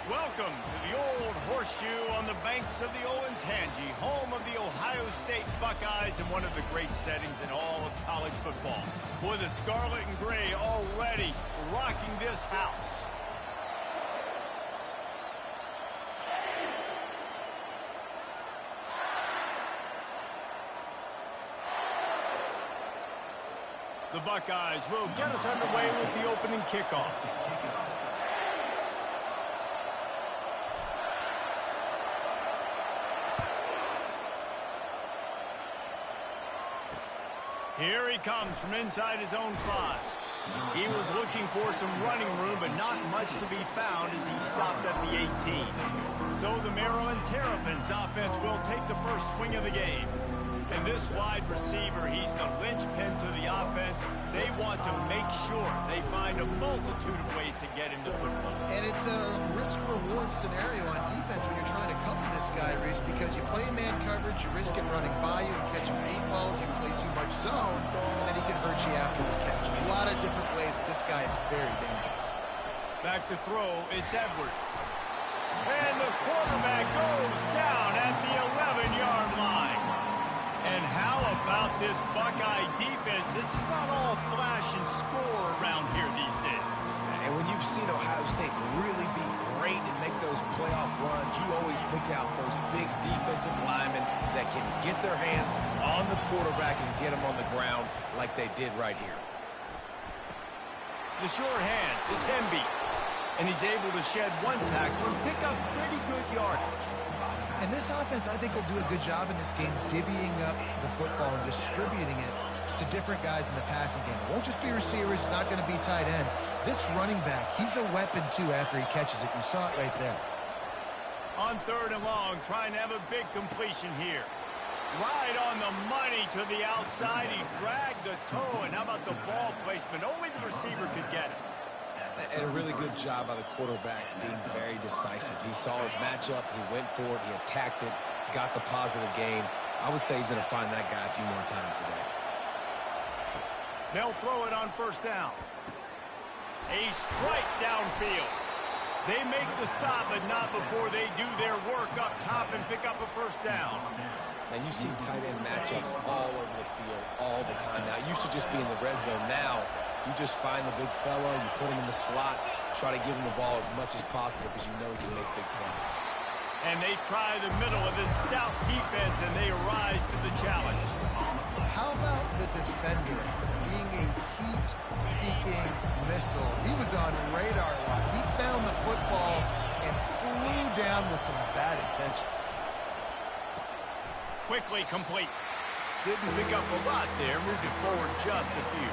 Welcome to the Old Horseshoe on the banks of the Olentangy, home of the Ohio State Buckeyes and one of the great settings in all of college football. Boy, the scarlet and gray already rocking this house. The Buckeyes will get us underway with the opening kickoff. Here he comes from inside his own 5. He was looking for some running room, but not much to be found as he stopped at the 18. So the Maryland Terrapins offense will take the first swing of the game. And this wide receiver, he's the linchpin to the offense. They want to make sure they find a multitude of ways to get him the football. And it's a risk-reward scenario on defense when you're trying to cover this guy, Reese, because you play man coverage, you risk him running by you and catching 8 balls, you play too much zone, and then he can hurt you after the catch. A lot of different ways that this guy is very dangerous. Back to throw, it's Edwards. And the quarterback goes down at the 11-yard line. And how about this Buckeye defense? This is not all flash and score around here these days. And when you've seen Ohio State really be great and make those playoff runs, you always pick out those big defensive linemen that can get their hands on the quarterback and get him on the ground like they did right here. The sure hands, it's Hemby. And he's able to shed one tackle and pick up pretty good yardage. And this offense, I think, will do a good job in this game divvying up the football and distributing it to different guys in the passing game. It won't just be receivers. It's not going to be tight ends. This running back, he's a weapon, too, after he catches it. You saw it right there. On 3rd and long, trying to have a big completion here. Right on the money to the outside. He dragged the toe, and how about the ball placement? Only the receiver could get it. And a really good job by the quarterback being very decisive. He saw his matchup, he went for it, he attacked it, got the positive gain. I would say he's going to find that guy a few more times today. They'll throw it on 1st down. A strike downfield. They make the stop, but not before they do their work up top and pick up a 1st down. And you see tight end matchups all over the field all the time. Now, it used to just be in the red zone. Now, you just find the big fellow, you put him in the slot, try to give him the ball as much as possible because you know he can make big plays. And they try the middle of this stout defense, and they rise to the challenge. How about the defender being a heat-seeking missile? He was on radar lock. He found the football and flew down with some bad intentions. Quickly complete. Didn't pick up a lot there, moved it forward just a few.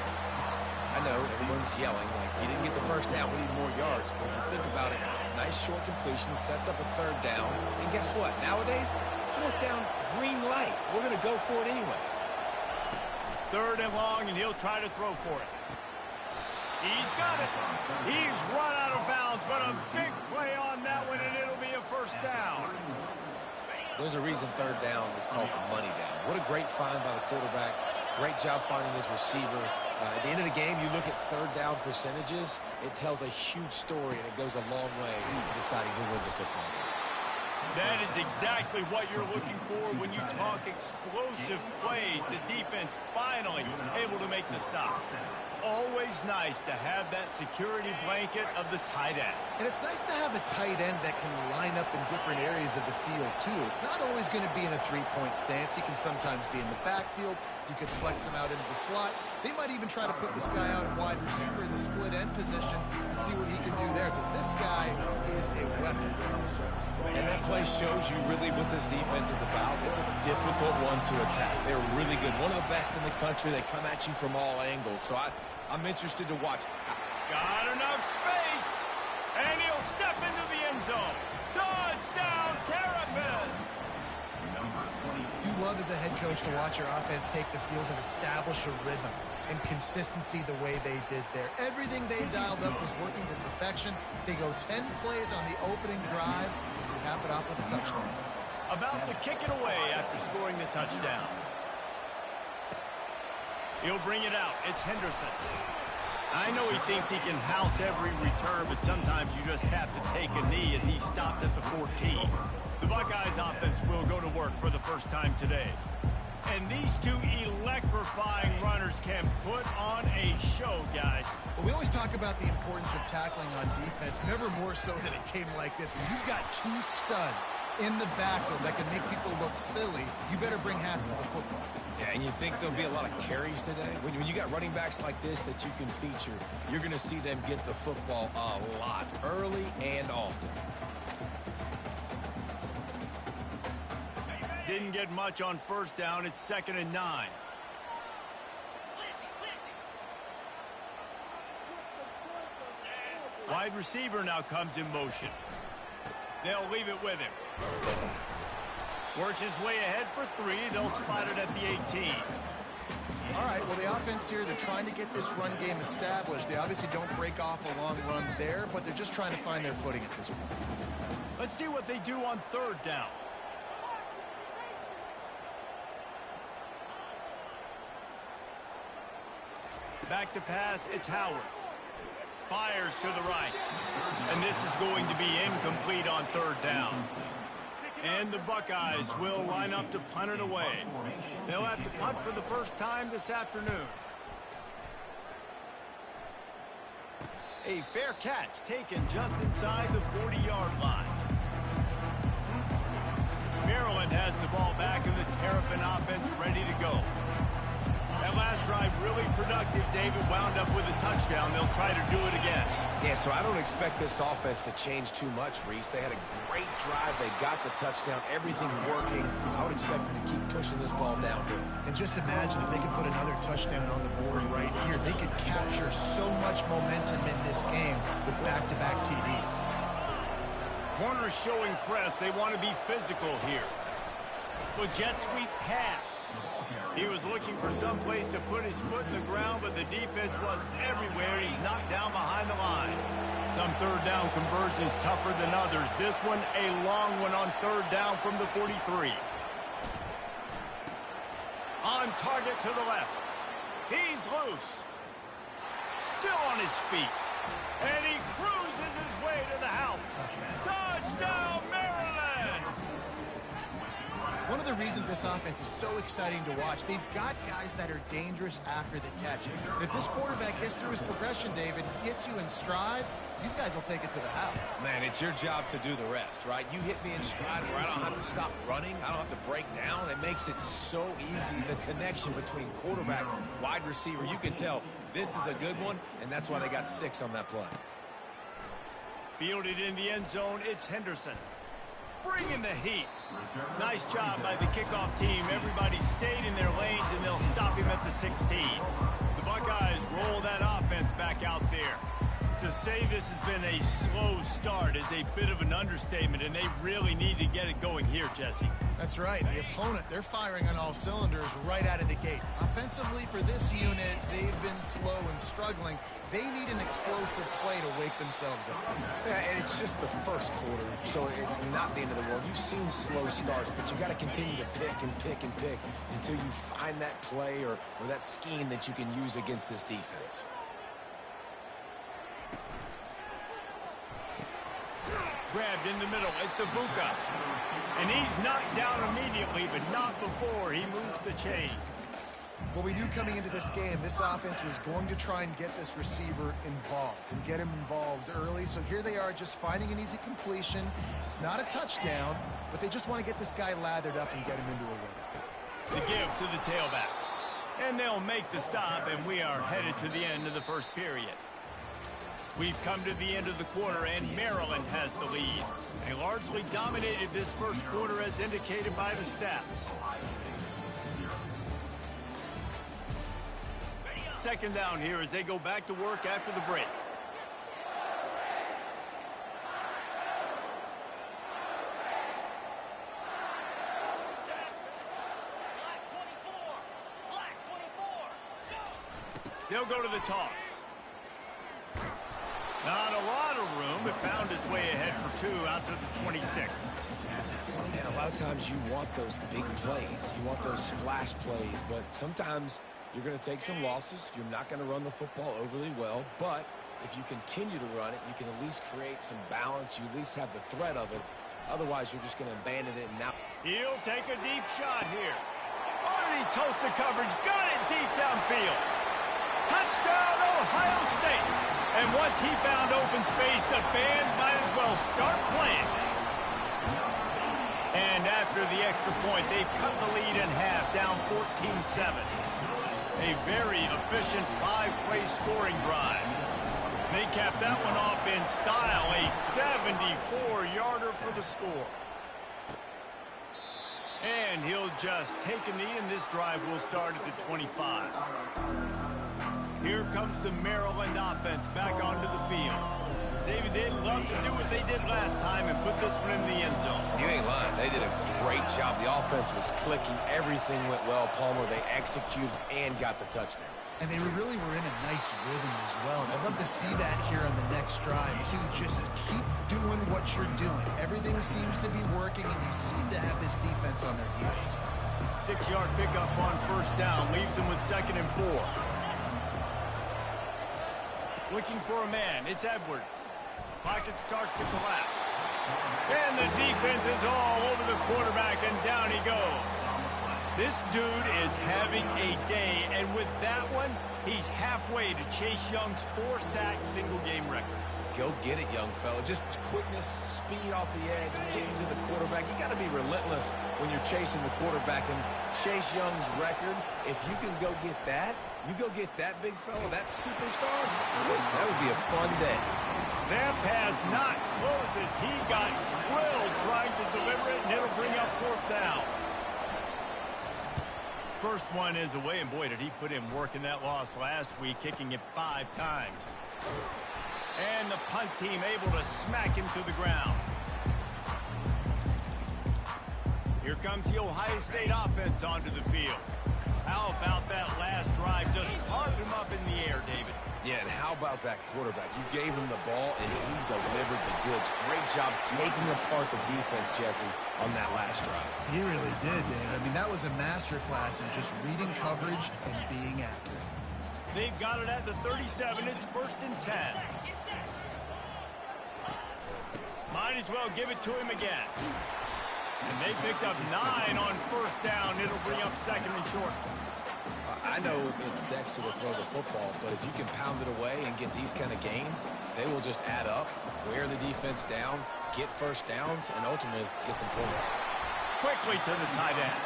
I know everyone's yelling like you didn't get the 1st down, we need more yards. But if you think about it, nice short completion, sets up a 3rd down. And guess what? Nowadays, 4th down, green light. We're going to go for it anyways. 3rd and long, and he'll try to throw for it. He's got it. He's run out of bounds, but a big play on that one, and it'll be a 1st down. There's a reason 3rd down is called the money down. What a great find by the quarterback. Great job finding his receiver. At the end of the game, you look at 3rd down percentages. It tells a huge story, and it goes a long way in deciding who wins a football game. That is exactly what you're looking for when you talk explosive plays. The defense finally able to make the stop. Always nice to have that security blanket of the tight end. And it's nice to have a tight end that can line up in different areas of the field, too. It's not always going to be in a 3-point stance. He can sometimes be in the backfield. You could flex him out into the slot. They might even try to put this guy out at wide receiver in the split end position and see what he can do there, because this guy is a weapon. And that play shows you really what this defense is about. It's a difficult one to attack. They're really good. One of the best in the country. They come at you from all angles. So I'm interested to watch. Got enough space, and he'll step into the end zone. Touchdown, Terrapins! You love as a head coach to watch your offense take the field and establish a rhythm and consistency the way they did there. Everything they dialed up was working to perfection. They go 10 plays on the opening drive. Cap it off with a touchdown. About to kick it away after scoring the touchdown. He'll bring it out. It's Henderson. I know he thinks he can house every return, but sometimes you just have to take a knee as he stopped at the 14. The Buckeyes offense will go to work for the first time today. And these two electrifying runners can put on a show, guys. Well, we always talk about the importance of tackling on defense, never more so than it came like this. When you've got two studs in the backfield that can make people look silly, you better bring hats to the football. Yeah, and you think there'll be a lot of carries today? When you got running backs like this that you can feature, you're going to see them get the football a lot, early and often. Didn't get much on first down. It's 2nd and 9. Wide receiver now comes in motion. They'll leave it with him. Works his way ahead for 3. They'll spot it at the 18. All right, well, the offense here, they're trying to get this run game established. They obviously don't break off a long run there, but they're just trying to find their footing at this point. Let's see what they do on 3rd down. Back to pass, it's Howard. Fires to the right. And this is going to be incomplete on 3rd down. And the Buckeyes will line up to punt it away. They'll have to punt for the first time this afternoon. A fair catch taken just inside the 40-yard line. Maryland has the ball back and the Terrapin offense ready to go. That last drive really productive. David wound up with a touchdown. They'll try to do it again. Yeah, so I don't expect this offense to change too much, Reese. They had a great drive. They got the touchdown. Everything working. I would expect them to keep pushing this ball downhill. And just imagine if they could put another touchdown on the board right here. They could capture so much momentum in this game with back-to-back TDs. Corners showing press. They want to be physical here. With jet sweep pass. He was looking for some place to put his foot in the ground, but the defense was everywhere. He's knocked down behind the line. Some 3rd down conversions tougher than others. This one, a long one on 3rd down from the 43. On target to the left. He's loose. Still on his feet. And he cruises his way to the house. Touchdown, Maryland! One of the reasons this offense is so exciting to watch, they've got guys that are dangerous after the catch. And if this quarterback gets through his progression, David, hits you in stride, these guys will take it to the house. Man, it's your job to do the rest, right? You hit me in stride where I don't have to stop running. I don't have to break down. It makes it so easy. The connection between quarterback, wide receiver, you can tell this is a good one, and that's why they got 6 on that play. Fielded in the end zone, it's Henderson. Bringing the heat. Nice job by the kickoff team. Everybody stayed in their lanes, and they'll stop him at the 16. The Buckeyes roll that offense back out there. To say this has been a slow start is a bit of an understatement, and they really need to get it going here, Jesse. That's right. The opponent, they're firing on all cylinders right out of the gate. Offensively, for this unit, they've been slow and struggling. They need an explosive play to wake themselves up. Yeah, and it's just the first quarter, so it's not the end of the world. You've seen slow starts, but you got to continue to pick and pick and pick until you find that play or that scheme that you can use against this defense. Grabbed in the middle. It's Ibuka. And he's knocked down immediately, but not before he moves the chains. Well, we knew coming into this game, this offense was going to try and get this receiver involved and get him involved early. So here they are just finding an easy completion. It's not a touchdown, but they just want to get this guy lathered up and get him into a rhythm. The give to the tailback. And they'll make the stop, and we are headed to the end of the first period. We've come to the end of the quarter, and Maryland has the lead. They largely dominated this first quarter as indicated by the stats. 2nd down here as they go back to work after the break. They'll go to the toss. Not a lot of room, but found his way ahead for 2 out to the 26. And a lot of times you want those big plays. You want those splash plays, but sometimes You're going to take some losses. You're not going to run the football overly well, but if you continue to run it, you can at least create some balance. You at least have the threat of it. Otherwise, you're just going to abandon it. And now he'll take a deep shot here. Oh, did he toast the coverage? Got it deep downfield. Touchdown, Ohio State. And once he found open space, the band might as well start playing. And after the extra point, they've cut the lead in half, down 14-7. A very efficient 5-play scoring drive. They capped that one off in style, a 74-yarder for the score. And he'll just take a knee, and this drive will start at the 25. Here comes the Maryland offense back onto the field. David, they'd love to do what they did last time and put this one in the end zone. You ain't lying. They did a great job. The offense was clicking. Everything went well, Palmer. They executed and got the touchdown. And they really were in a nice rhythm as well. I'd love to see that here on the next drive, too. Just keep doing what you're doing. Everything seems to be working, and you seem to have this defense on their heels. 6-yard pickup on first down. Leaves them with 2nd and 4. Looking for a man. It's Edwards. Pocket starts to collapse. And the defense is all over the quarterback, and down he goes. This dude is having a day, and with that one, he's halfway to Chase Young's 4-sack single-game record. Go get it, young fella. Just quickness, speed off the edge, getting to the quarterback. You got to be relentless when you're chasing the quarterback. And Chase Young's record, if you can go get that, you go get that big fella, that superstar, that would be a fun day. That pass not close as he got drilled trying to deliver it, and it'll bring up 4th down. First one is away, and boy, did he put in work in that loss last week, kicking it 5 times. And the punt team able to smack him to the ground. Here comes the Ohio State offense onto the field. How about that last drive? Just carved him up in the air, David. Yeah, and how about that quarterback? You gave him the ball, and he delivered the goods. Great job taking apart the defense, Jesse, on that last drive. He really did, Dave. I mean, that was a masterclass in just reading coverage and being accurate. They've got it at the 37. It's 1st and 10. Might as well give it to him again. And they picked up 9 on first down. It'll bring up 2nd and short. I know it's sexy to throw the football, but if you can pound it away and get these kind of gains, they will just add up, wear the defense down, get first downs, and ultimately get some points. Quickly to the tight end.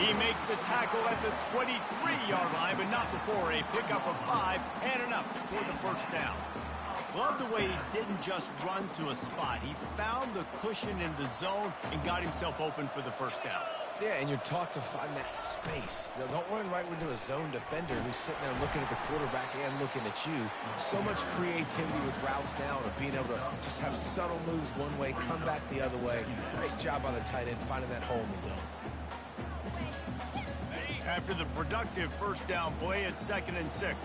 He makes the tackle at the 23-yard line, but not before a pickup of 5 and enough for the first down. Love the way he didn't just run to a spot. He found the cushion in the zone and got himself open for the first down. Yeah, and you're taught to find that space. You know, don't run right into a zone defender who's sitting there looking at the quarterback and looking at you. So much creativity with routes now and being able to just have subtle moves one way, come back the other way. Nice job by the tight end finding that hole in the zone. After the productive first down play, it's 2nd and 6.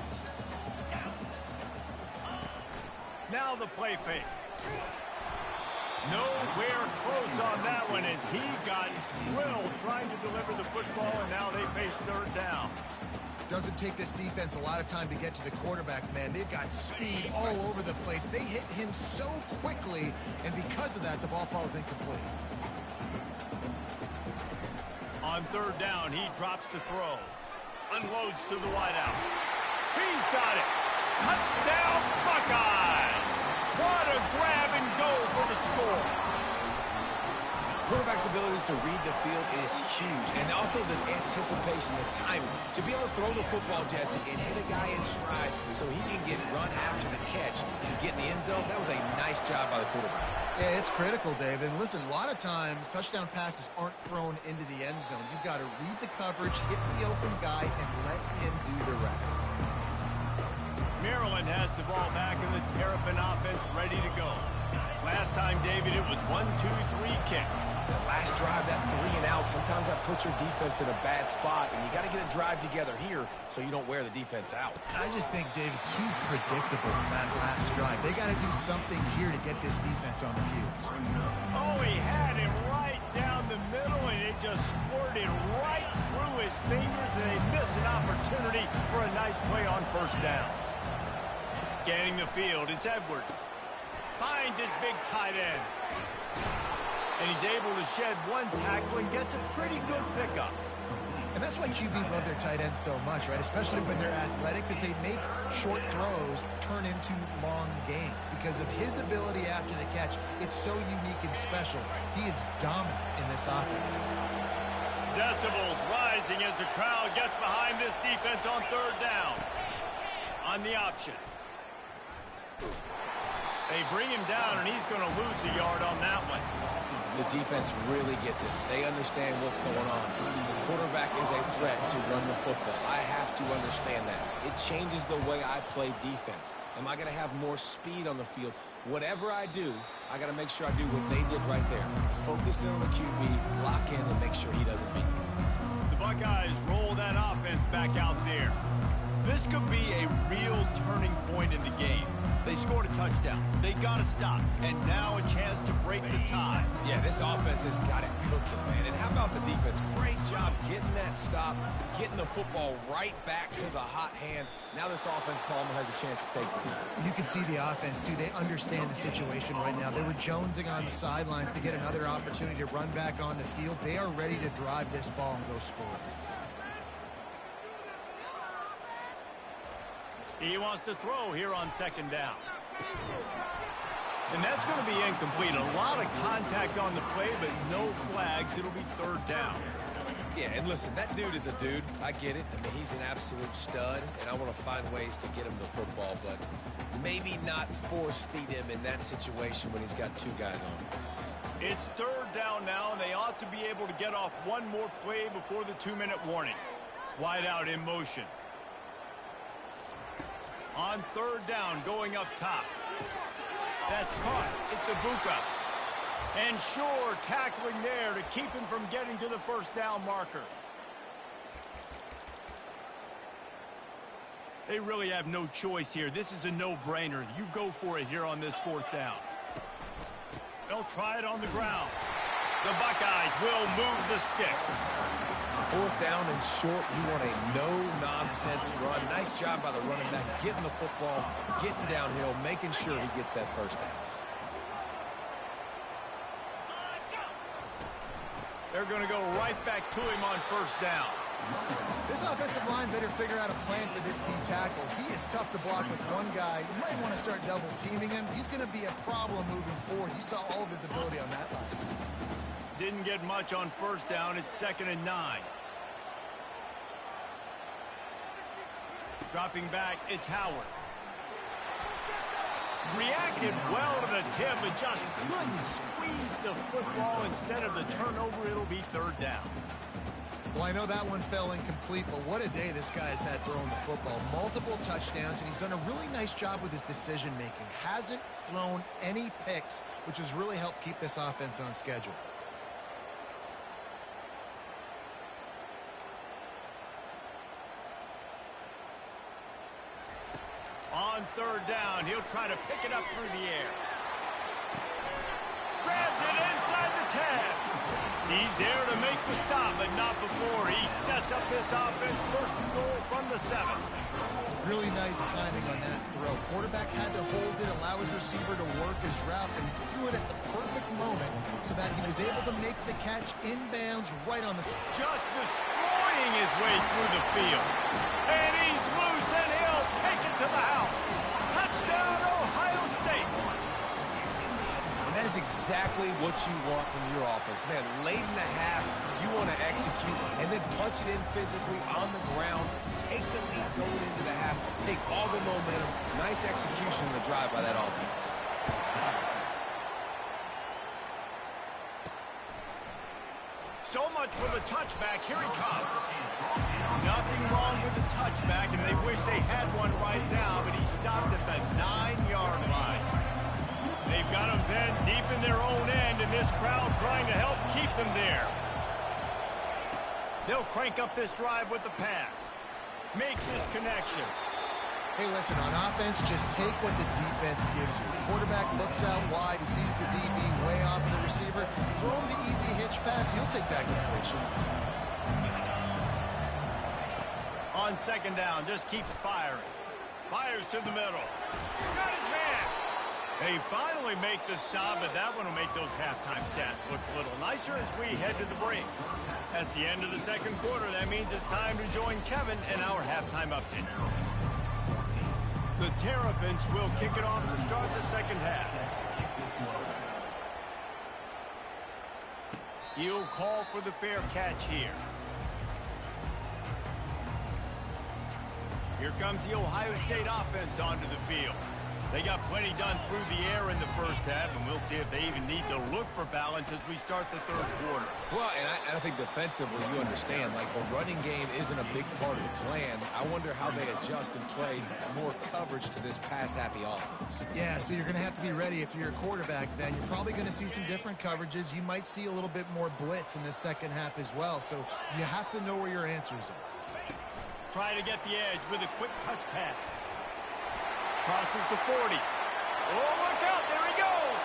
Now the play fake. Nowhere close on that one as he got drilled trying to deliver the football, and now they face 3rd down. Doesn't take this defense a lot of time to get to the quarterback, man. They've got speed all over the place. They hit him so quickly, and because of that, the ball falls incomplete. On 3rd down, he drops the throw. Unloads to the wideout. He's got it. Touchdown, Buckeyes! What a grab and go for the score. Quarterback's abilities to read the field is huge. And also the anticipation, the timing. To be able to throw the football, Jesse, and hit a guy in stride so he can get run after the catch and get in the end zone, that was a nice job by the quarterback. Yeah, it's critical, Dave. And listen, a lot of times touchdown passes aren't thrown into the end zone. You've got to read the coverage, hit the open guy, and let him do the rest. Maryland has the ball back in the Terrapin offense ready to go. Last time, David, it was 1-2-3 kick. That last drive, that 3 and out, sometimes that puts your defense in a bad spot, and you got to get a drive together here so you don't wear the defense out. I just think, David, too predictable that last drive. They got to do something here to get this defense on the heels. Oh, he had him right down the middle, and it just squirted right through his fingers, and they miss an opportunity for a nice play on first down. Scanning the field, it's Edwards. Finds his big tight end. And he's able to shed one tackle and gets a pretty good pickup. And that's why QBs love their tight ends so much, right? Especially when they're athletic, because they make short throws turn into long gains. Because of his ability after the catch, it's so unique and special. He is dominant in this offense. Decibels rising as the crowd gets behind this defense on third down. On the option. They bring him down, and he's going to lose a yard on that one. The defense really gets it. They understand what's going on. The quarterback is a threat to run the football. I have to understand that. It changes the way I play defense. Am I going to have more speed on the field? Whatever I do, I got to make sure I do what they did right there. Focus in on the QB, lock in, and make sure he doesn't beat me. The Buckeyes roll that offense back out there. This could be a real turning point in the game. They scored a touchdown. They got to stop. And now a chance to break the tie. Yeah, this offense has got it cooking, man. And how about the defense? Great job getting that stop, getting the football right back to the hot hand. Now this offense, Palmer, has a chance to take the lead. You can see the offense, too. They understand the situation right now. They were jonesing on the sidelines to get another opportunity to run back on the field. They are ready to drive this ball and go score. He wants to throw here on second down. And that's going to be incomplete. A lot of contact on the play, but no flags. It'll be third down. Yeah, and listen, that dude is a dude. I get it. I mean, he's an absolute stud, and I want to find ways to get him the football, but maybe not force feed him in that situation when he's got two guys on him. It's third down now, and they ought to be able to get off one more play before the 2-minute warning. Wide out in motion. On third down, going up top. That's caught. It's Ibuka. And sure, tackling there to keep him from getting to the first down markers. They really have no choice here. This is a no-brainer. You go for it here on this fourth down. They'll try it on the ground. The Buckeyes will move the sticks. Fourth down and short, you want a no-nonsense run. Nice job by the running back, getting the football, getting downhill, making sure he gets that first down. They're going to go right back to him on first down. This offensive line better figure out a plan for this D tackle. He is tough to block with one guy. You might want to start double-teaming him. He's going to be a problem moving forward. You saw all of his ability on that last week. Didn't get much on first down. It's 2nd and 9. Dropping back, it's Howard. Reacted well to the tip, but just couldn't squeeze the football. Instead of the turnover, it'll be third down. Well, I know that one fell incomplete, but what a day this guy has had throwing the football. Multiple touchdowns, and he's done a really nice job with his decision-making. Hasn't thrown any picks, which has really helped keep this offense on schedule. On third down, he'll try to pick it up through the air. Grabs it inside the 10. He's there to make the stop, but not before. He sets up this offense first and goal from the 7. Really nice timing on that throw. Quarterback had to hold it, allow his receiver to work his route, and threw it at the perfect moment so that he was able to make the catch inbounds right on the... Just destroying his way through the field. And he's loose, and he'll take it to the house. Touchdown, Ohio State. And that is exactly what you want from your offense. Man, late in the half, you want to execute and then punch it in physically on the ground, take the lead going into the half, take all the momentum. Nice execution in the drive by that offense. So much for the touchback. Here he comes. Nothing wrong with the touchback, and they wish they had one right now, but he stopped at the 9-yard line. They've got him then deep in their own end, and this crowd trying to help keep them there. They'll crank up this drive with the pass. Makes his connection. Hey, listen, on offense, just take what the defense gives you. The quarterback looks out wide. He sees the DB way off of the receiver. Throw him the easy hitch pass. He'll take that completion. On second down, just keeps firing. Fires to the middle. Got his man. They finally make the stop, but that one will make those halftime stats look a little nicer as we head to the break. That's the end of the second quarter. That means it's time to join Kevin in our halftime update. The Terrapins will kick it off to start the second half. He'll call for the fair catch here. Here comes the Ohio State offense onto the field. They got plenty done through the air in the first half, and we'll see if they even need to look for balance as we start the third quarter. Well, and I think defensively, you understand, like the running game isn't a big part of the plan. I wonder how they adjust and play more coverage to this pass-happy offense. Yeah, so you're going to have to be ready if you're a quarterback then. You're probably going to see some different coverages. You might see a little bit more blitz in the second half as well, so you have to know where your answers are. Try to get the edge with a quick touch pass. Crosses the 40. Oh, look out. There he goes.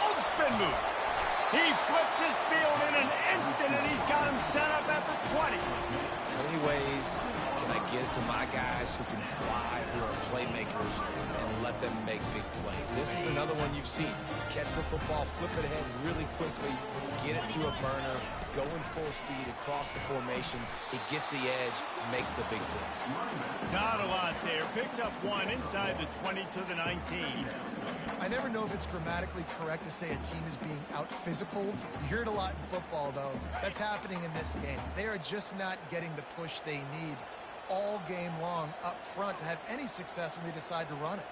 Oh, spin move. He flips his field in an instant, and he's got him set up at the 20. How many ways can I get to my guys who can fly, who are playmakers, and let them make big plays? This is another one you've seen. Catch the football, flip it ahead really quickly, get it to a burner, go in full speed across the formation. He gets the edge, makes the big play. Not a lot there. Picks up one inside the 20 to the 19. I never know if it's grammatically correct to say a team is being out-physicaled. You hear it a lot in football, though. That's happening in this game. They are just not getting the push they need all game long up front to have any success when they decide to run it.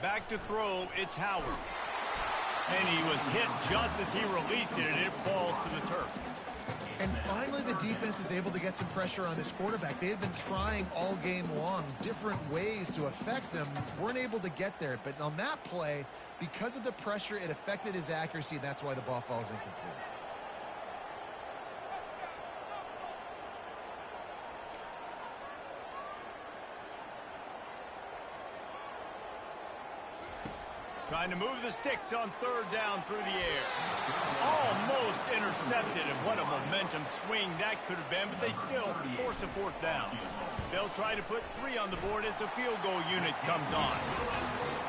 Back to throw, it's Howard. And he was hit just as he released it, and it falls to the turf. And finally, the defense is able to get some pressure on this quarterback. They have been trying all game long different ways to affect him. Weren't able to get there. But on that play, because of the pressure, it affected his accuracy, and that's why the ball falls incomplete. Trying to move the sticks on third down through the air. Almost intercepted, and what a momentum swing that could have been, but they still force a fourth down. They'll try to put 3 on the board as the field goal unit comes on.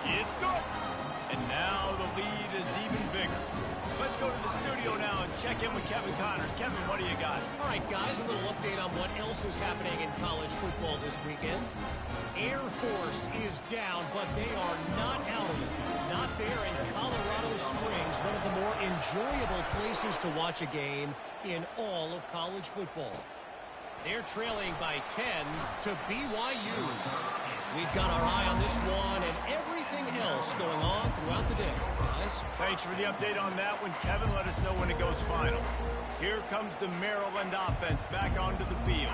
It's good. And now the lead is even bigger. Let's go to the studio now and check in with Kevin Connors. Kevin, what do you got? All right, guys, a little update on what else is happening in college football this weekend. Air Force is down, but they are not out of it. Not there in Colorado Springs, one of the more enjoyable places to watch a game in all of college football. They're trailing by 10 to BYU. We've got our eye on this one and everything else going on throughout the day. Guys? Thanks for the update on that one, Kevin. Let us know when it goes final. Here comes the Maryland offense back onto the field.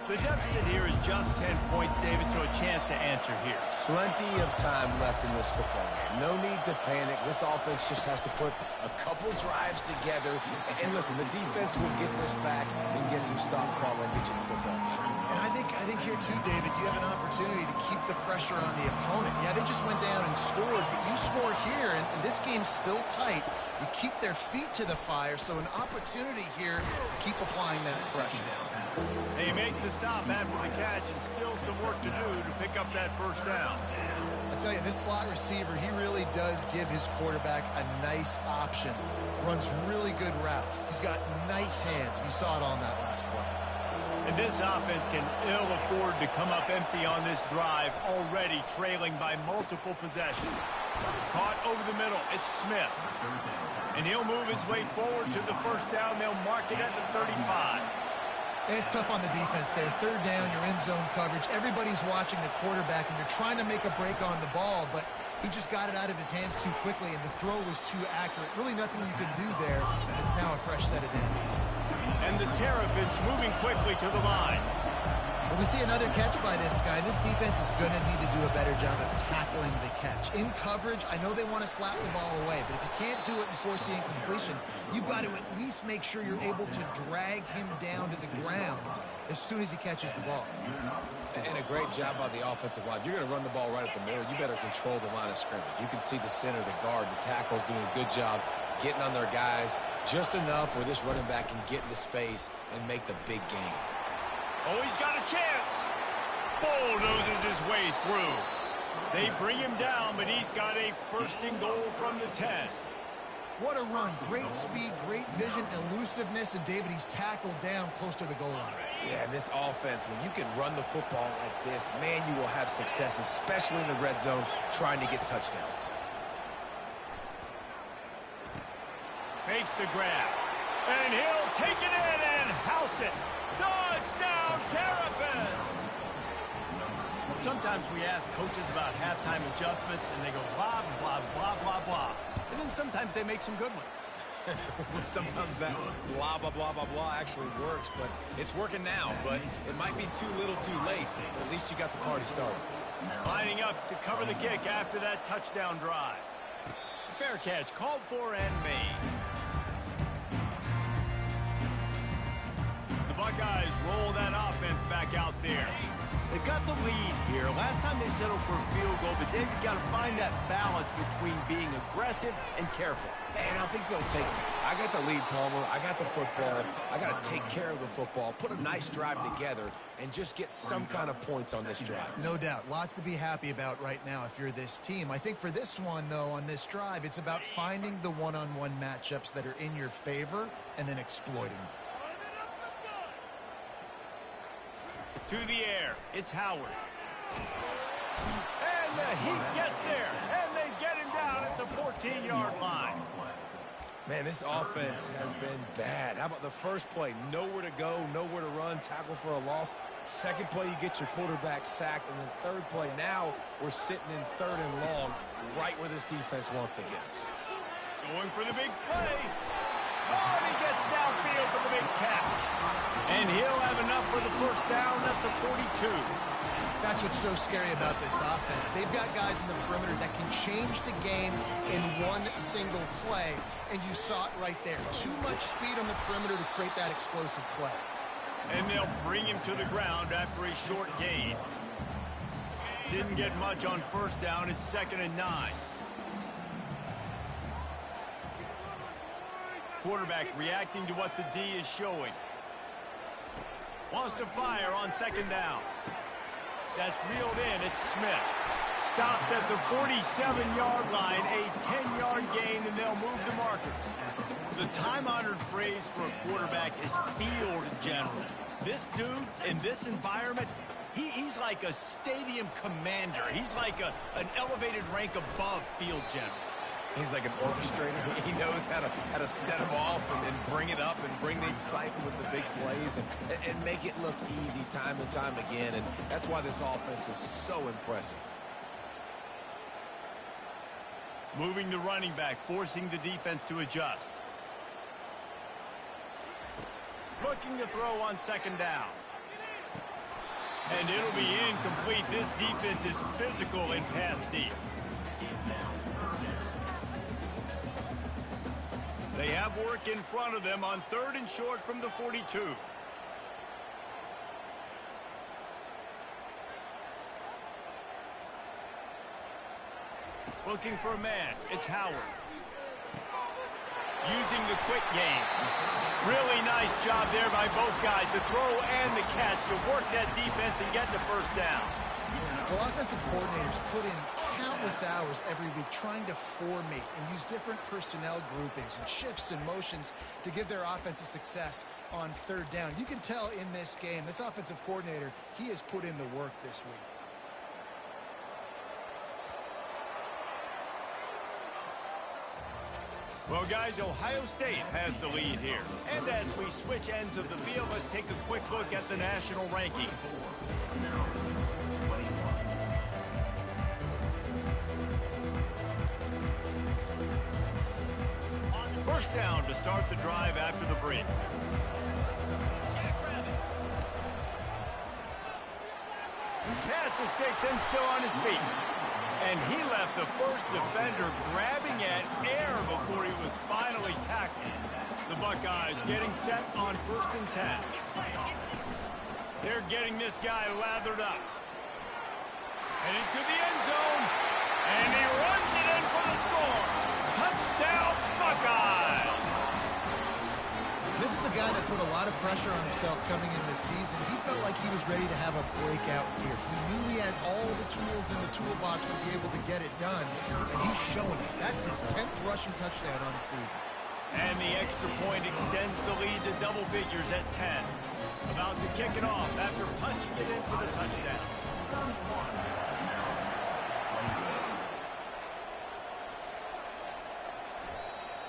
The deficit here is just 10 points, David, so a chance to answer here. Plenty of time left in this football game. No need to panic. This offense just has to put a couple drives together. And listen, the defense will get this back and get some stops following and get you the football game. And I think here too, David, you have an opportunity to keep the pressure on the opponent. Yeah, they just went down and scored, but you score here, and this game's still tight. You keep their feet to the fire, so an opportunity here to keep applying that pressure. They make the stop after the catch, and still some work to do to pick up that first down. I tell you, this slot receiver, he really does give his quarterback a nice option. Runs really good routes. He's got nice hands. You saw it on that last play. And this offense can ill afford to come up empty on this drive, already trailing by multiple possessions. Caught over the middle, it's Smith. And he'll move his way forward to the first down. They'll mark it at the 35. It's tough on the defense there. Third down, you're in zone coverage. Everybody's watching the quarterback, and you're trying to make a break on the ball, but he just got it out of his hands too quickly, and the throw was too accurate. Really nothing you could do there. It's now a fresh set of downs. And the Terrapins moving quickly to the line. When we see another catch by this guy, this defense is going to need to do a better job of tackling the catch. In coverage, I know they want to slap the ball away, but if you can't do it and force the incompletion, you've got to at least make sure you're able to drag him down to the ground as soon as he catches the ball. And a great job by the offensive line. You're going to run the ball right at the middle. You better control the line of scrimmage. You can see the center, the guard, the tackles doing a good job getting on their guys just enough where this running back can get into space and make the big game. Oh, he's got a chance. Bulldozes his way through. They bring him down, but he's got a first and goal from the 10. What a run. Great speed, great vision, elusiveness, and David, he's tackled down close to the goal line. Yeah, and this offense, when you can run the football like this, man, you will have success, especially in the red zone, trying to get touchdowns. Makes the grab. And he'll take it in and house it. Touchdown, Terrapins! Sometimes we ask coaches about halftime adjustments, and they go blah, blah, blah, blah, blah. And then sometimes they make some good ones. Sometimes that blah, blah, blah, blah, blah actually works, but it's working now. But it might be too little too late, but at least you got the party started. Lining up to cover the kick after that touchdown drive. Fair catch, called for and made. The Buckeyes roll that offense back out there. They've got the lead here. Last time they settled for a field goal, but David got to find that balance between being aggressive and careful. And I think they'll take it. I got the lead, Palmer. I got the football. I got to take care of the football, put a nice drive together, and just get some kind of points on this drive. No doubt. Lots to be happy about right now if you're this team. I think for this one, though, on this drive, it's about finding the one-on-one matchups that are in your favor and then exploiting them. To the air, it's Howard. And the Heat gets there, and they get him down at the 14-yard line. Man, this offense has been bad. How about the first play? Nowhere to go, nowhere to run, tackle for a loss. Second play, you get your quarterback sacked. And then third play, now we're sitting in third and long, right where this defense wants to get us. Going for the big play. Oh, and he gets downfield for the big catch. And he'll have enough for the first down at the 42. That's what's so scary about this offense. They've got guys in the perimeter that can change the game in one single play. And you saw it right there. Too much speed on the perimeter to create that explosive play. And they'll bring him to the ground after a short gain. Didn't get much on first down. It's 2nd and 9. Quarterback reacting to what the D is showing. Wants to fire on 2nd down. That's reeled in. It's Smith. Stopped at the 47-yard line. A 10-yard gain, and they'll move the markers. The time-honored phrase for a quarterback is field general. This dude, in this environment, he's like a stadium commander. He's like an elevated rank above field general. He's like an orchestrator. He knows how to set them off and bring it up and bring the excitement with the big plays and make it look easy time and time again. And that's why this offense is so impressive. Moving the running back, forcing the defense to adjust. Looking to throw on 2nd down. And it'll be incomplete. This defense is physical in pass deep. They have work in front of them on 3rd and short from the 42. Looking for a man. It's Howard. Using the quick game. Really nice job there by both guys to throw and the catch to work that defense and get the first down. Well, offensive coordinators put in countless hours every week trying to formate and use different personnel groupings and shifts and motions to give their offense a success on 3rd down. You can tell in this game, this offensive coordinator, he has put in the work this week. Well, guys, Ohio State has the lead here. And as we switch ends of the field, let's take a quick look at the national rankings. First down to start the drive after the break. Pass the sticks and still on his feet. And he left the first defender grabbing at air before he was finally tackled. The Buckeyes getting set on 1st and 10. They're getting this guy lathered up. And into the end zone. And he runs it in for the score. Touchdown, Buckeyes! This is a guy that put a lot of pressure on himself coming in this season. He felt like he was ready to have a breakout year. He knew he had all the tools in the toolbox to be able to get it done, and he's showing it. That's his 10th rushing touchdown on the season. And the extra point extends the lead to double figures at 10. About to kick it off after punching it in for the touchdown.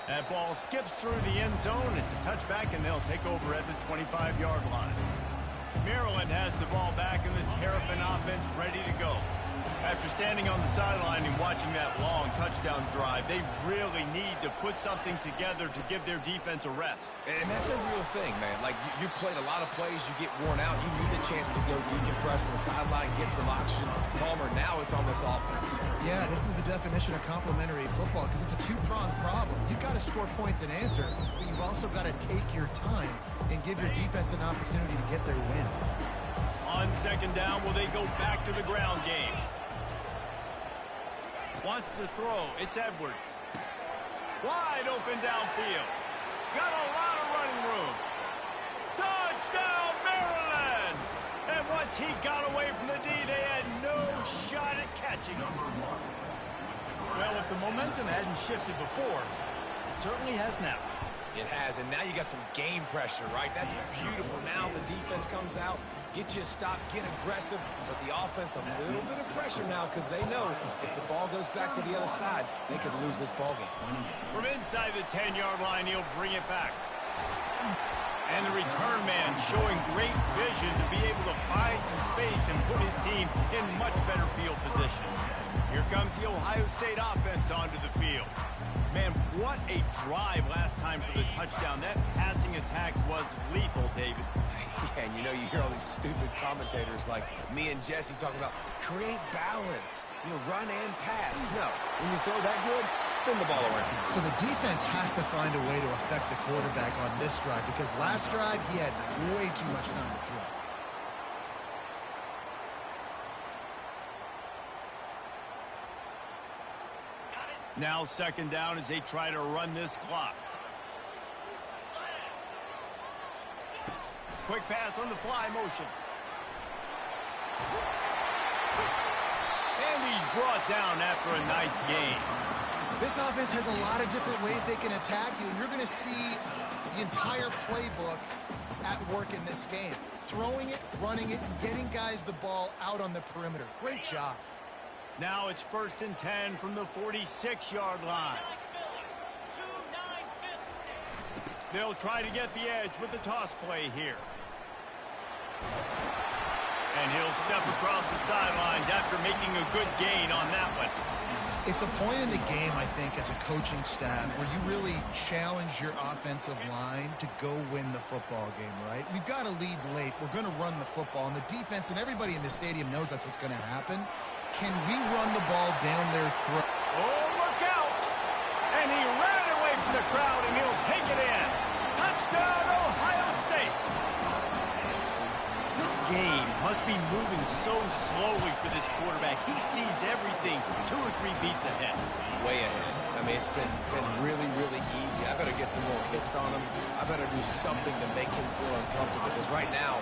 That ball skips through the end zone. It's a touchback, and they'll take over at the 25-yard line. Maryland has the ball back, and the Terrapin offense ready to go. After standing on the sideline and watching that long touchdown drive, they really need to put something together to give their defense a rest. And that's a real thing, man. Like, you played a lot of plays, you get worn out, you need a chance to go decompress on the sideline, get some oxygen, calmer. Now it's on this offense. Yeah, this is the definition of complementary football because it's a two-pronged problem. You've got to score points and answer, but you've also got to take your time and give your defense an opportunity to get their win. On second down, will they go back to the ground game? Wants to throw. It's Edwards. Wide open downfield. Got a lot of running room. Touchdown, Maryland! And once he got away from the D, they had no shot at catching him. Well, if the momentum hadn't shifted before, it certainly has now. It has, and now you got some game pressure, right? That's beautiful. Now the defense comes out, get you a stop, get aggressive, but the offense a little bit of pressure now because they know if the ball goes back to the other side, they could lose this ball game. From inside the 10-yard line, he'll bring it back. And the return man showing great vision to be able to find some space and put his team in much better field position. Here comes the Ohio State offense onto the field. Man, what a drive last time for the touchdown. That passing attack was lethal, David. Yeah, and you hear all these stupid commentators like me and Jesse talking about create balance, run and pass. No, when you throw that good, spin the ball around. So the defense has to find a way to affect the quarterback on this drive because last drive he had way too much time to throw. Now second down as they try to run this clock. Quick pass on the fly motion. And he's brought down after a nice gain. This offense has a lot of different ways they can attack you. You're going to see the entire playbook at work in this game. Throwing it, running it, and getting guys the ball out on the perimeter. Great job. Now it's 1st and 10 from the 46-yard line. They'll try to get the edge with the toss play here. And he'll step across the sidelines after making a good gain on that one. It's a point in the game, I think, as a coaching staff where you really challenge your offensive line to go win the football game, right? We've got to lead late. We're going to run the football, and the defense and everybody in the stadium knows that's what's going to happen. Can we run the ball down their throat? Oh, look out! And he ran away from the crowd, and he'll take it in. Touchdown, Ohio State! This game must be moving so slowly for this quarterback. He sees everything 2 or 3 beats ahead. Way ahead. I mean, it's been really, really easy. I better get some more hits on him. I better do something to make him feel uncomfortable because right now,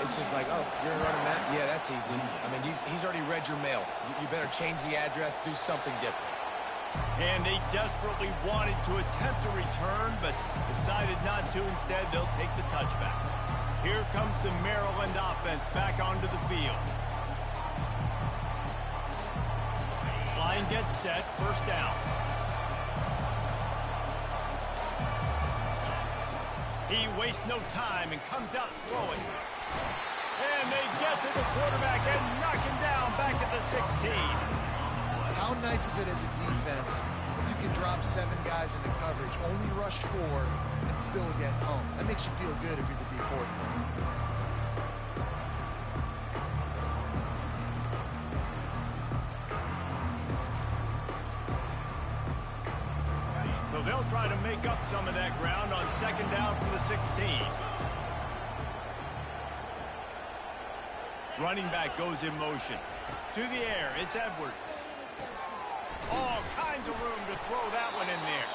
it's just like, oh, you're running that? Yeah, that's easy. I mean, he's already read your mail. You better change the address, do something different. And they desperately wanted to attempt a return, but decided not to. Instead, they'll take the touchback. Here comes the Maryland offense back onto the field. Line gets set, 1st down. He wastes no time and comes out throwing. And they get to the quarterback and knock him down back at the 16. How nice is it as a defense? You can drop 7 guys into coverage, only rush 4, and still get home. That makes you feel good if you're the D coordinator. So they'll try to make up some of that ground on second down from the 16. Running back goes in motion. To the air, it's Edwards. All kinds of room to throw that one in there.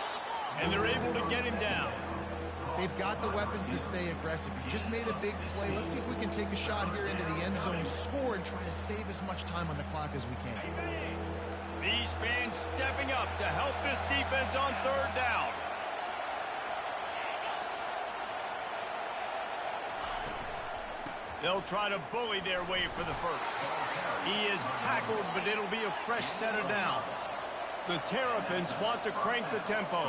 And they're able to get him down. They've got the weapons to stay aggressive. He just made a big play. Let's see if we can take a shot here into the end zone, score, and try to save as much time on the clock as we can. These fans stepping up to help this defense on third down. They'll try to bully their way for the first. He is tackled, but it'll be a fresh set of downs. The Terrapins want to crank the tempo.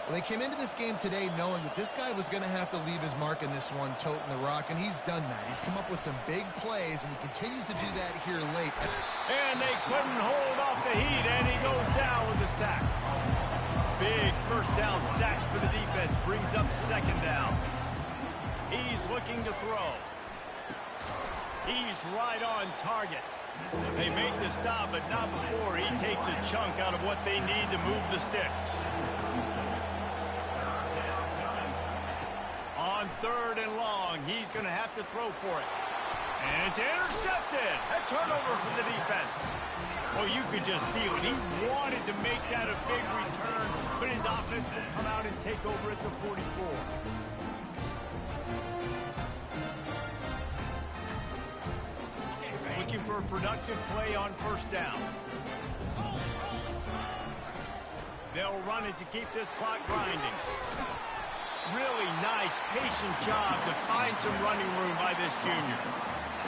Well, they came into this game today knowing that this guy was going to have to leave his mark in this one, toting the rock, and he's done that. He's come up with some big plays, and he continues to do that here late. And they couldn't hold off the heat, and he goes down with the sack. Big first down sack for the defense, brings up second down. He's looking to throw. He's right on target. They make the stop, but not before he takes a chunk out of what they need to move the sticks. On third and long, he's going to have to throw for it. And it's intercepted. A turnover for the defense. Oh, you could just feel it. He wanted to make that a big return, but his offense will come out and take over at the 44. Looking for a productive play on first down. They'll run it to keep this clock grinding. Really nice, patient job to find some running room by this junior.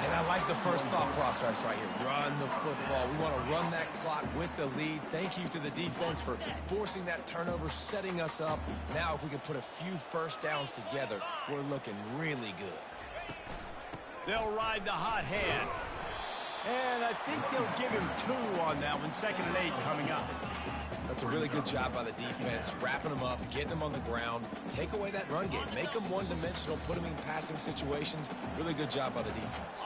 And I like the first thought process right here. Run the football. We want to run that clock with the lead. Thank you to the defense for forcing that turnover, setting us up. Now if we can put a few first downs together, we're looking really good. They'll ride the hot hand. And I think they'll give him 2 on that one. 2nd and 8 coming up. That's a really good job by the defense, wrapping them up, getting them on the ground, take away that run game, make them one-dimensional, put them in passing situations. Really good job by the defense.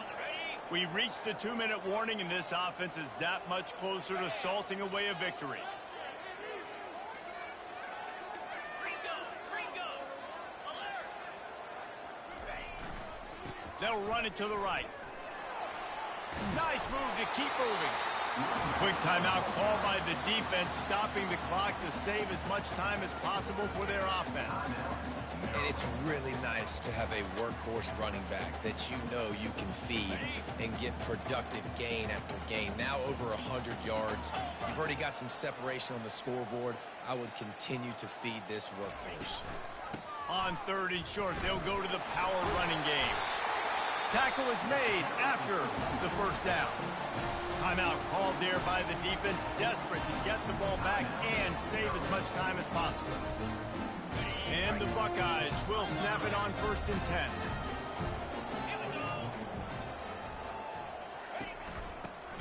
We've reached the 2-minute warning, and this offense is that much closer to salting away a victory. They'll run it to the right. Nice move to keep moving. Quick timeout called by the defense, stopping the clock to save as much time as possible for their offense. And it's really nice to have a workhorse running back that you know you can feed and get productive gain after gain. Now over 100 yards. You've already got some separation on the scoreboard. I would continue to feed this workhorse. On third and short, they'll go to the power running game. Tackle is made after the first down. Timeout called there by the defense, desperate to get the ball back and save as much time as possible. And the Buckeyes will snap it on 1st and 10.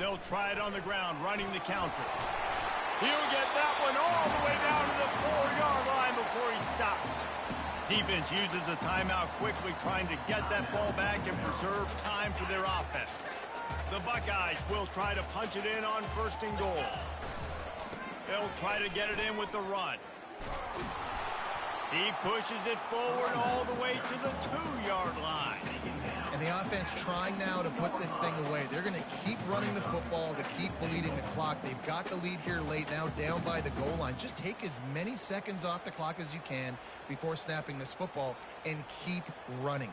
They'll try it on the ground, running the counter. He'll get that one all the way down to the 4-yard line before he stopped. Defense uses a timeout quickly, trying to get that ball back and preserve time for their offense. The Buckeyes will try to punch it in on 1st and goal. They'll try to get it in with the run. He pushes it forward all the way to the 2-yard line. And the offense trying now to put this thing away. They're going to keep running the football to keep bleeding the clock. They've got the lead here late, now down by the goal line. Just take as many seconds off the clock as you can before snapping this football and keep running.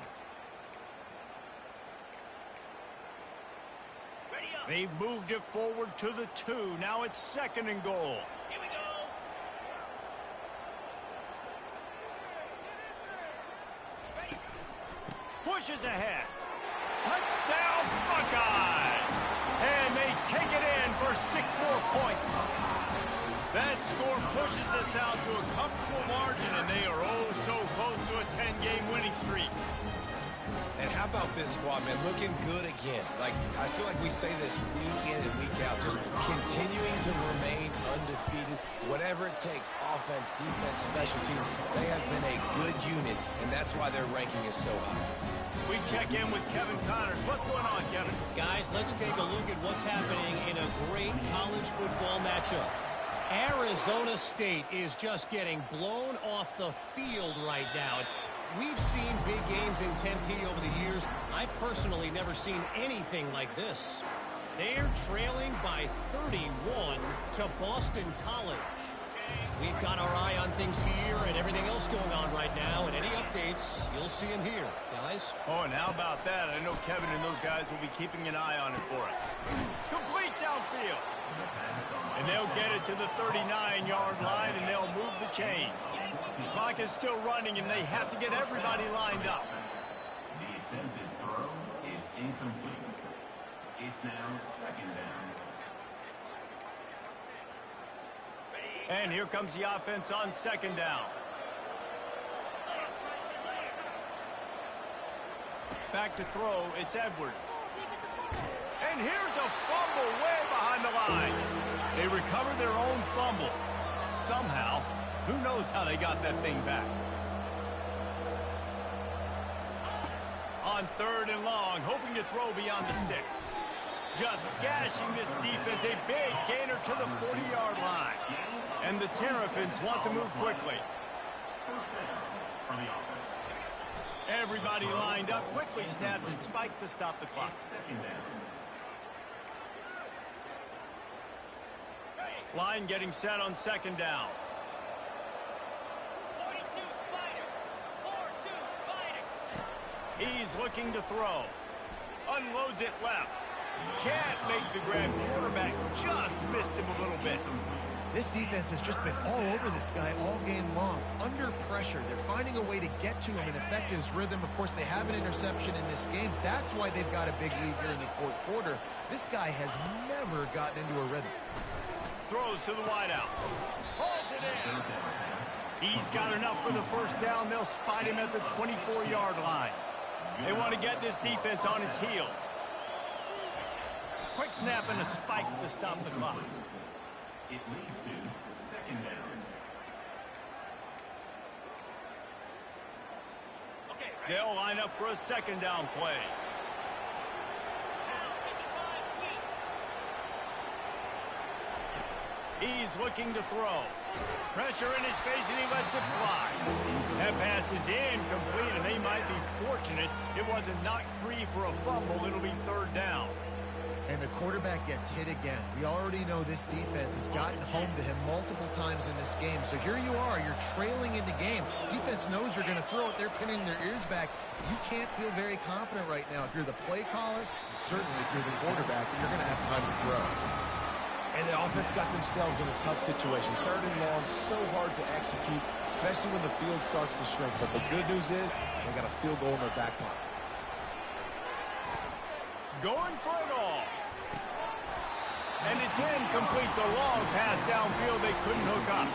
They've moved it forward to the 2. Now it's 2nd and goal. Here we go. Pushes ahead. Touchdown Buckeyes! And they take it in for 6 more points. That score pushes us out to a comfortable margin, and they are oh so close to a 10-game winning streak. And how about this squad, man? Looking good again. Like, I feel like we say this week in and week out, just continuing to remain undefeated. Whatever it takes, offense, defense, special teams, they have been a good unit, and that's why their ranking is so high. We check in with Kevin Connors. What's going on, Kevin? Guys, let's take a look at what's happening in a great college football matchup. Arizona State is just getting blown off the field right now. We've seen big games in Tempe over the years. I've personally never seen anything like this. They're trailing by 31 to Boston College. We've got our eye on things here and everything else going on right now, and any updates, you'll see them here, guys. Oh, and how about that? I know Kevin and those guys will be keeping an eye on it for us. Complete downfield. And they'll get it to the 39-yard line, and they'll move the chains. Clock is still running, and they have to get everybody lined up. The attempted throw is incomplete. It's now second down. And here comes the offense on second down. Back to throw, it's Edwards. And here's a fumble way behind the line. They recover their own fumble. Somehow, who knows how they got that thing back. On third and long, hoping to throw beyond the sticks. Just gashing this defense, a big gainer to the 40-yard line. And the Terrapins want to move quickly. First down for the offense. Everybody lined up, quickly snapped and spiked to stop the clock. It's second down. Line getting set on second down. 42 Spider. 4-2 Spider. He's looking to throw. Unloads it left. Can't make the grab. Quarterback just missed him a little bit. This defense has just been all over this guy all game long. Under pressure, they're finding a way to get to him and affect his rhythm. Of course, they have an interception in this game. That's why they've got a big lead here in the fourth quarter. This guy has never gotten into a rhythm. Throws to the wideout. Hauls it in. He's got enough for the first down. They'll spot him at the 24-yard line. They want to get this defense on its heels. Quick snap and a spike to stop the clock. It leads to second down. They'll line up for a second down play. He's looking to throw. Pressure in his face, and he lets it fly. That pass is incomplete, and they might be fortunate it wasn't knocked free for a fumble. It'll be third down. And the quarterback gets hit again. We already know this defense has gotten home to him multiple times in this game. So here you are, you're trailing in the game. Defense knows you're going to throw it. They're pinning their ears back. You can't feel very confident right now. If you're the play caller, certainly if you're the quarterback, that you're going to have time to throw. And the offense got themselves in a tough situation. Third and long, so hard to execute, especially when the field starts to shrink. But the good news is they got a field goal in their back pocket. Going for it all. And it's incomplete. The long pass downfield, they couldn't hook up.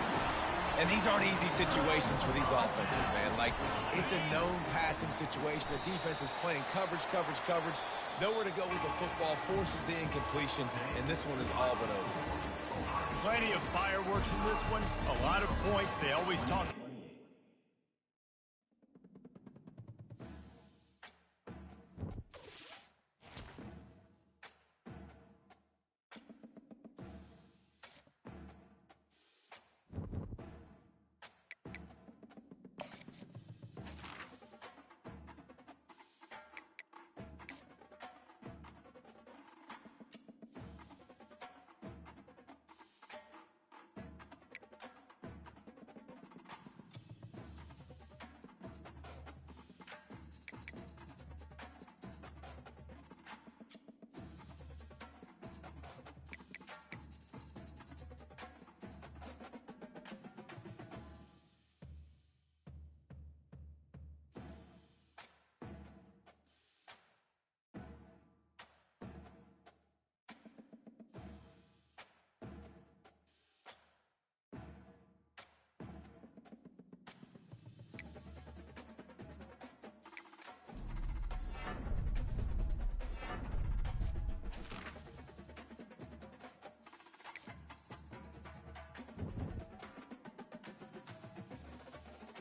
And these aren't easy situations for these offenses, man. Like, it's a known passing situation. The defense is playing coverage. Nowhere to go with the football, forces the incompletion, and this one is all but over. Plenty of fireworks in this one. A lot of points. They always talk